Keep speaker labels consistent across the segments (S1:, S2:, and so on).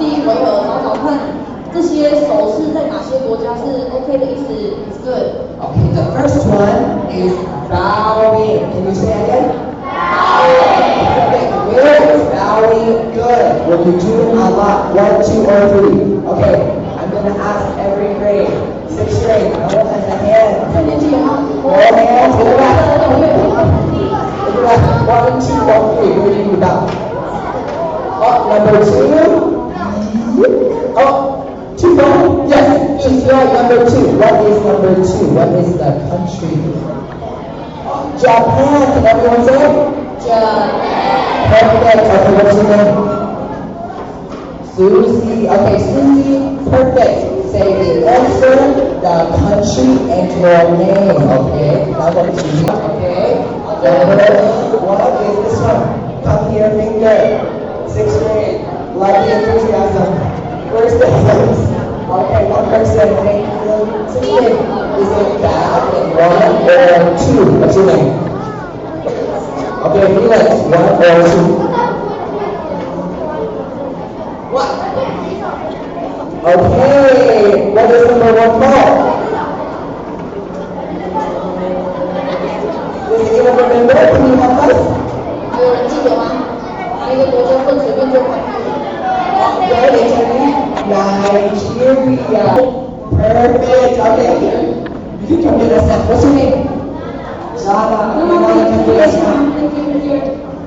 S1: 细回合，找找看这些手势在哪些国家是 OK 的意思 is good。Okay,
S2: the first one is bowing. Can you say again? Bowing. Okay, where is bowing good? When you do a lot, 1, 2, or 3. Okay, I'm gonna ask every grade. 6th grade, no one has a hand.
S1: 6年级有吗？
S2: No hands, look at that. Look at that. 1, 2, or 3. Where do you bow? Oh, number 2. Oh, 2 more? Yes, just right, number 2. What is number 2? What is the country? Japan. Can everyone say it?
S1: Japan.
S2: Perfect. Okay, what's your name? Susie. Okay, Susie. Perfect. Say the answer, the country, and your name. Okay. Now what is Susie? Okay. What is this one? Come here, finger. 6th grade. Love the enthusiasm. Where's the hands? Okay, one person. Name. 6th grade. Is it bad in 1 or 2? What's your name? Okay, Felix. 1 or 2? What? Okay, what is number 1 called? Does anyone remember? Can you help us?
S1: 还有人记得吗？哪一个国家分水变就快？
S2: Okay, Nigeria. Perfect. Okay, here. You can come get us now. What's your name? Zara. Anyone can get us now?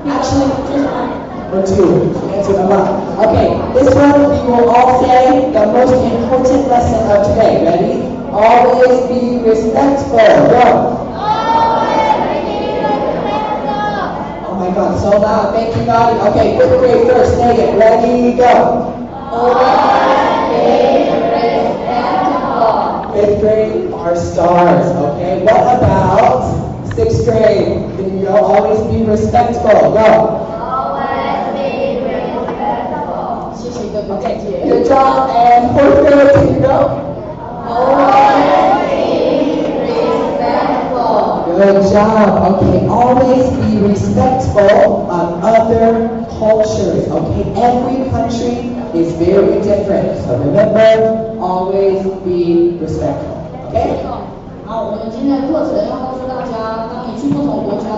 S2: Actually, or 2. Answer them up. Okay, this one we will all say the most important lesson of today. Ready? Always be respectful. Go. Oh my God, so loud. Thank you, Naughty. Okay, 5th grade first. Say it. Ready? Go. 5th grade are stars. Okay, what about 6th grade? Can you always be respectful? Go. Okay, good job. And 4th grade, can you go? Good job. Okay, always be respectful of other cultures. Okay, every country is very different. So remember, always be respectful. Okay?
S1: 好，我们今天的课程要告诉大家，当你去不同国家。